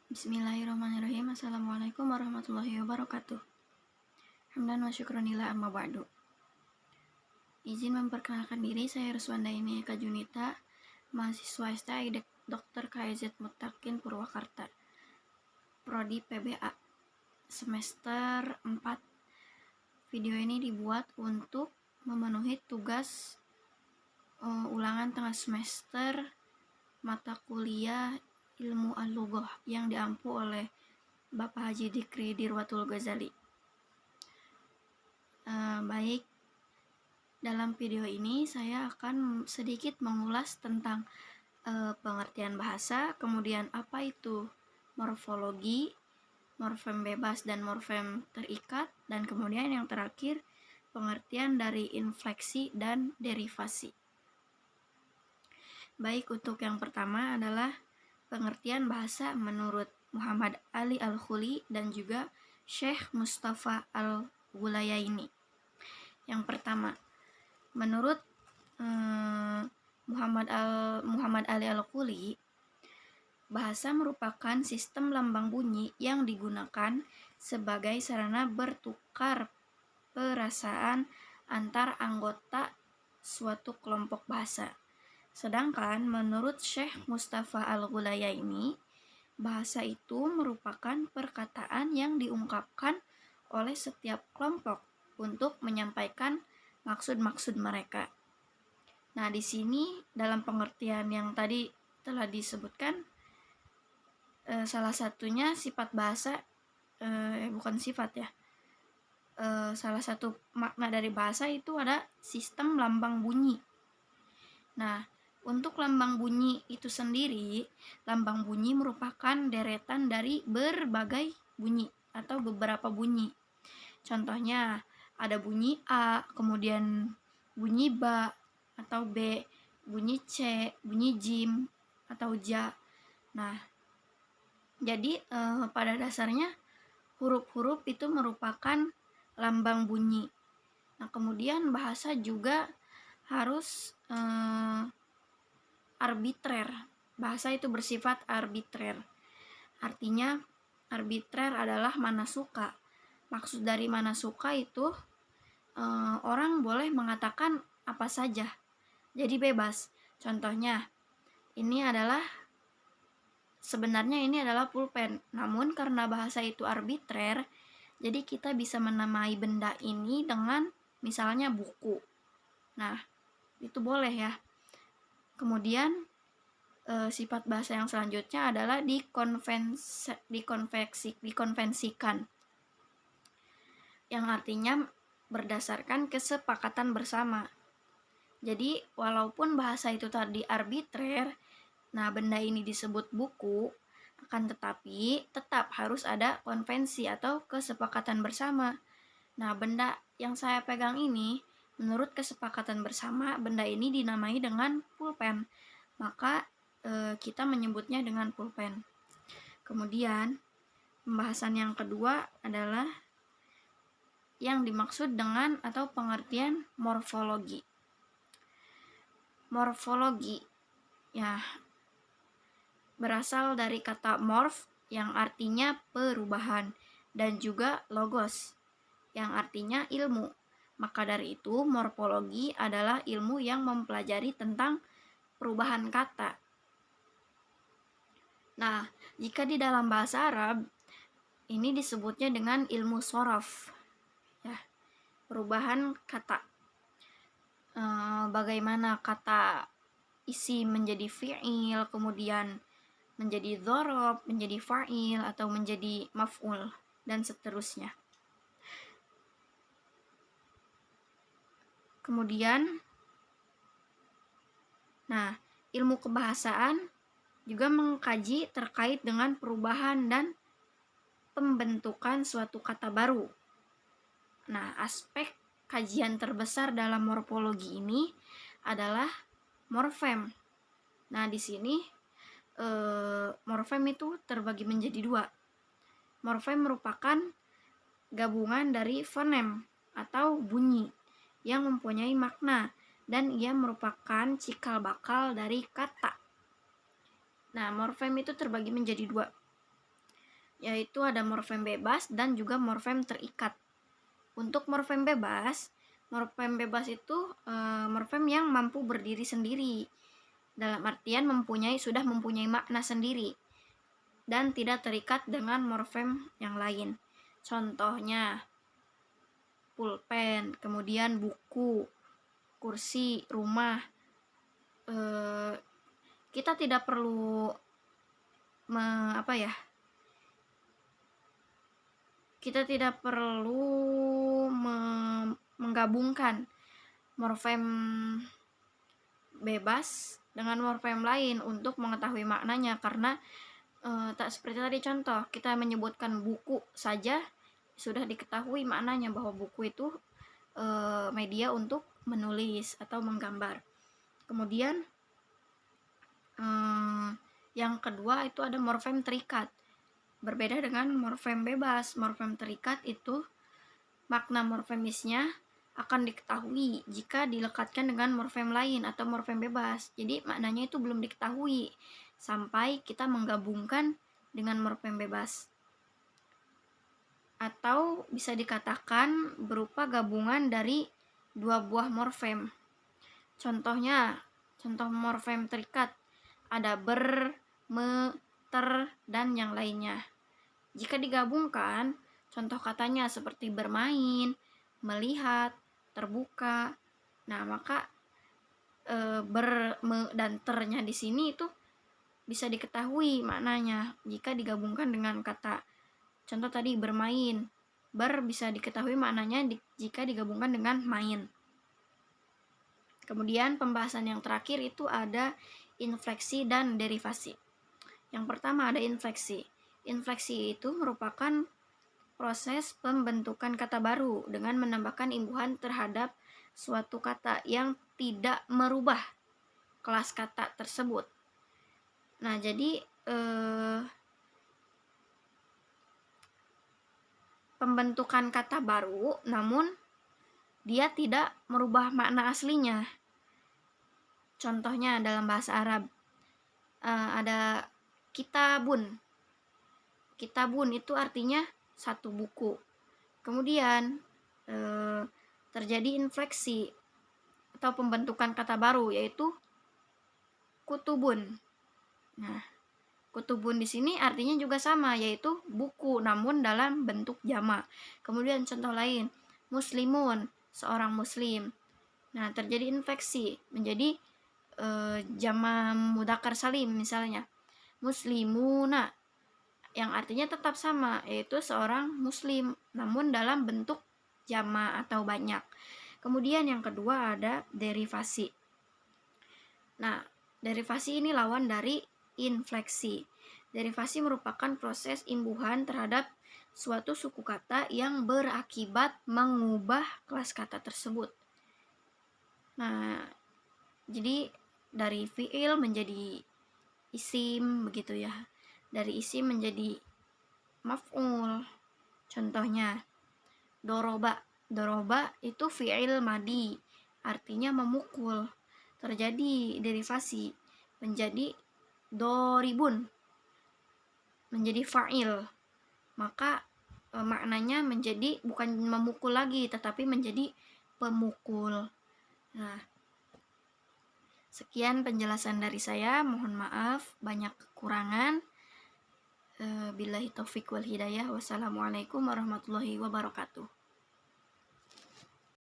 Bismillahirrahmanirrahim. Assalamualaikum warahmatullahi wabarakatuh. Hamdan wa syukronillah amma ba'du. Izin memperkenalkan diri, saya Ruswandaini Eka Junita, mahasiswa STI Dr. KZ Mutakin Purwakarta, Prodi PBA, semester 4. Video ini dibuat untuk memenuhi tugas ulangan tengah semester mata kuliah Ilmu Al-Lughah yang diampu oleh Bapak Haji Dikri Dirwatul Ghazali. Baik, dalam video ini saya akan sedikit mengulas tentang pengertian bahasa, kemudian apa itu morfologi, morfem bebas dan morfem terikat, dan kemudian yang terakhir pengertian dari infleksi dan derivasi. Baik, untuk yang pertama adalah pengertian bahasa menurut Muhammad Ali Al-Khuli dan juga Syekh Mustafa Al-Ghulayaini. Yang pertama, menurut Muhammad Ali Al-Khuli, bahasa merupakan sistem lambang bunyi yang digunakan sebagai sarana bertukar perasaan antar anggota suatu kelompok bahasa. Sedangkan menurut Syekh Mustafa Al-Ghulayaini, bahasa itu merupakan perkataan yang diungkapkan oleh setiap kelompok untuk menyampaikan maksud-maksud mereka. Nah, di sini dalam pengertian yang tadi telah disebutkan, salah satunya sifat bahasa, bukan sifat ya, salah satu makna dari bahasa itu ada sistem lambang bunyi. Nah, untuk lambang bunyi itu sendiri, lambang bunyi merupakan deretan dari berbagai bunyi atau beberapa bunyi. Contohnya, ada bunyi A, kemudian bunyi ba atau B, bunyi C, bunyi jim atau ja. Nah, jadi pada dasarnya huruf-huruf itu merupakan lambang bunyi. Nah, kemudian bahasa juga harus arbitrer. Bahasa itu bersifat arbitrer. Artinya, arbitrer adalah mana suka. Maksud dari mana suka itu orang boleh mengatakan apa saja. Jadi bebas. Contohnya, sebenarnya ini adalah pulpen. Namun karena bahasa itu arbitrer, jadi kita bisa menamai benda ini dengan misalnya buku. Nah, itu boleh ya. Kemudian sifat bahasa yang selanjutnya adalah dikonvensikan, yang artinya berdasarkan kesepakatan bersama. Jadi walaupun bahasa itu tadi arbitrer, nah benda ini disebut buku, akan tetapi tetap harus ada konvensi atau kesepakatan bersama. Nah, benda yang saya pegang ini, menurut kesepakatan bersama, benda ini dinamai dengan pulpen. Maka kita menyebutnya dengan pulpen. Kemudian, pembahasan yang kedua adalah yang dimaksud dengan atau pengertian morfologi. Morfologi ya berasal dari kata morf yang artinya perubahan dan juga logos yang artinya ilmu. Maka dari itu, morfologi adalah ilmu yang mempelajari tentang perubahan kata. Nah, jika di dalam bahasa Arab, ini disebutnya dengan ilmu shorof. Ya, perubahan kata. Bagaimana kata isi menjadi fi'il, kemudian menjadi dhorob, menjadi fa'il, atau menjadi maf'ul, dan seterusnya. Kemudian, ilmu kebahasaan juga mengkaji terkait dengan perubahan dan pembentukan suatu kata baru. Nah, aspek kajian terbesar dalam morfologi ini adalah morfem. Nah, di sini morfem itu terbagi menjadi dua. Morfem merupakan gabungan dari fonem atau bunyi yang mempunyai makna dan ia merupakan cikal bakal dari kata. Nah, morfem itu terbagi menjadi dua. yaitu ada morfem bebas dan juga morfem terikat. Untuk morfem bebas itu morfem yang mampu berdiri sendiri, dalam artian sudah mempunyai makna sendiri dan tidak terikat dengan morfem yang lain. Contohnya pulpen, kemudian buku, kursi, rumah. Kita tidak perlu menggabungkan morfem bebas dengan morfem lain untuk mengetahui maknanya, karena tak seperti tadi contoh, kita menyebutkan buku saja sudah diketahui maknanya bahwa buku itu media untuk menulis atau menggambar. Kemudian yang kedua itu ada morfem terikat. Berbeda dengan morfem bebas. Morfem terikat itu makna morfemisnya akan diketahui jika dilekatkan dengan morfem lain atau morfem bebas. Jadi maknanya itu belum diketahui sampai kita menggabungkan dengan morfem bebas. Atau bisa dikatakan berupa gabungan dari dua buah morfem. Contohnya, contoh morfem terikat ada ber, me, ter, dan yang lainnya. Jika digabungkan, contoh katanya seperti bermain, melihat, terbuka. Nah, maka ber, me, dan ternya di sini itu bisa diketahui maknanya jika digabungkan dengan kata contoh tadi bermain. Ber bisa diketahui maknanya jika digabungkan dengan main. Kemudian pembahasan yang terakhir itu ada infleksi dan derivasi. Yang pertama ada infleksi. Infleksi itu merupakan proses pembentukan kata baru dengan menambahkan imbuhan terhadap suatu kata yang tidak merubah kelas kata tersebut. Nah, jadi pembentukan kata baru namun dia tidak merubah makna aslinya. Contohnya dalam bahasa Arab ada kitabun. Kitabun itu artinya satu buku. Kemudian terjadi infleksi atau pembentukan kata baru yaitu kutubun. Nah, kutubun di sini artinya juga sama, yaitu buku namun dalam bentuk jamak. Kemudian contoh lain, muslimun, seorang muslim. Nah, terjadi infleksi menjadi jamak mudzakkar salim misalnya. Muslimuna yang artinya tetap sama, yaitu seorang muslim namun dalam bentuk jamak atau banyak. Kemudian yang kedua ada derivasi. Nah, derivasi ini lawan dari infleksi. Derivasi merupakan proses imbuhan terhadap suatu suku kata yang berakibat mengubah kelas kata tersebut. Nah, jadi dari fiil menjadi isim begitu ya. Dari isim menjadi maf'ul. Contohnya doroba. Doroba itu fiil madi, artinya memukul. Terjadi derivasi menjadi doribun, menjadi fa'il. Maka maknanya menjadi bukan memukul lagi tetapi menjadi pemukul. Nah, sekian penjelasan dari saya, mohon maaf banyak kekurangan. Billahi taufik wal hidayah. Wassalamualaikum warahmatullahi wabarakatuh.